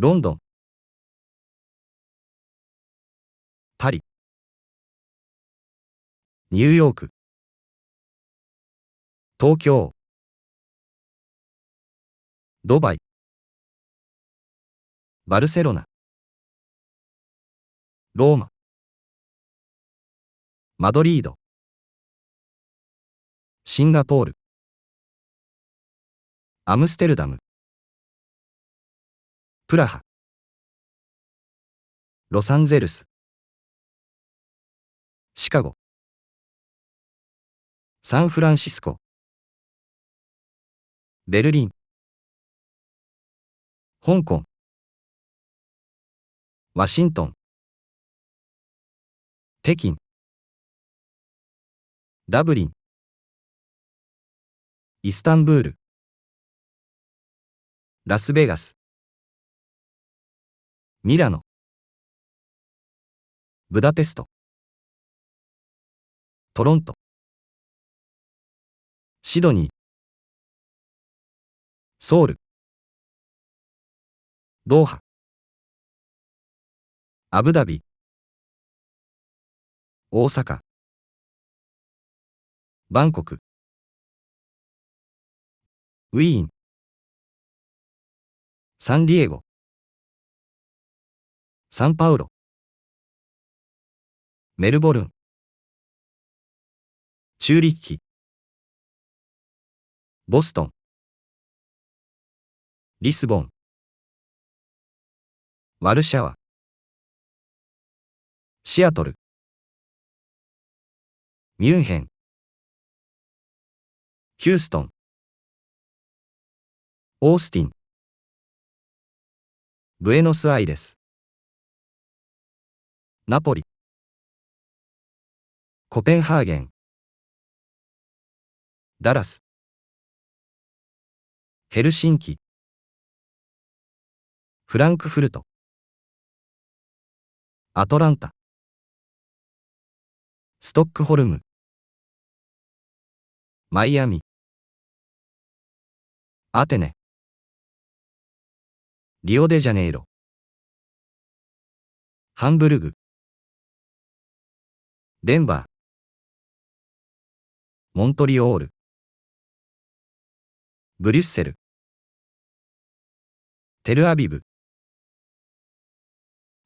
ロンドン、パリ、ニューヨーク、東京、ドバイ、バルセロナ、ローマ、マドリード、シンガポール、アムステルダム、プラハ、ロサンゼルス、シカゴ、サンフランシスコ、ベルリン、香港、ワシントン、北京、ダブリン、イスタンブール、ラスベガス、ミラノ、ブダペスト、トロント、シドニー、ソウル、ドーハ、アブダビ、大阪、バンコク、ウィーン、サンディエゴ、サンパウロ、メルボルン、チューリッヒ、ボストン、リスボン、ワルシャワ、シアトル、ミュンヘン、ヒューストン、オースティン、ブエノスアイレス、ナポリ、コペンハーゲン、ダラス、ヘルシンキ、フランクフルト、アトランタ、ストックホルム、マイアミ、アテネ、リオデジャネイロ、ハンブルグ、デンバー、モントリオール、ブリュッセル、テルアビブ、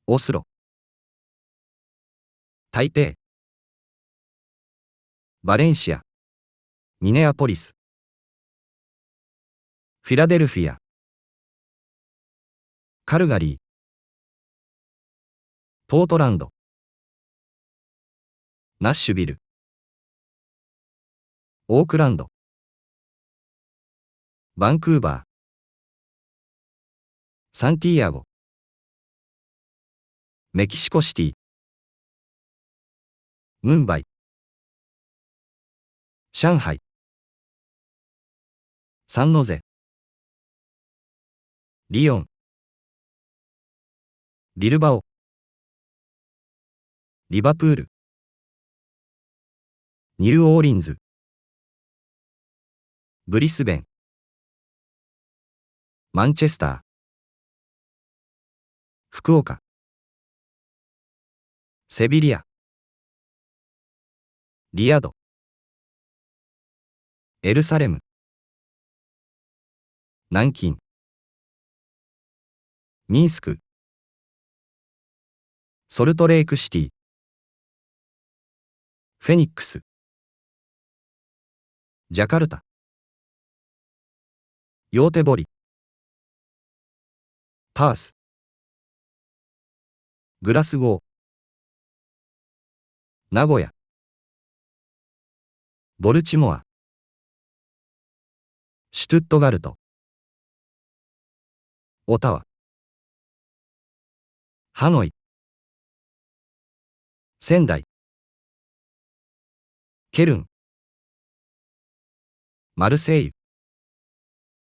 オスロ、台北、バレンシア、ミネアポリス、フィラデルフィア、カルガリー、ポートランド、ナッシュビル、オークランド、バンクーバー、サンティアゴ、メキシコシティ、ムンバイ、上海、サンノゼ、リヨン、ビルバオ、リバプール、ニューオーリンズ、ブリスベン、マンチェスター、福岡、セビリア、リヤド、エルサレム、南京、ミンスク、ソルトレークシティ、フェニックス、ジャカルタ、ヨーテボリ、パース、グラスゴー、名古屋、ボルチモア、シュトゥットガルト、オタワ、ハノイ、仙台、ケルン、マルセイユ、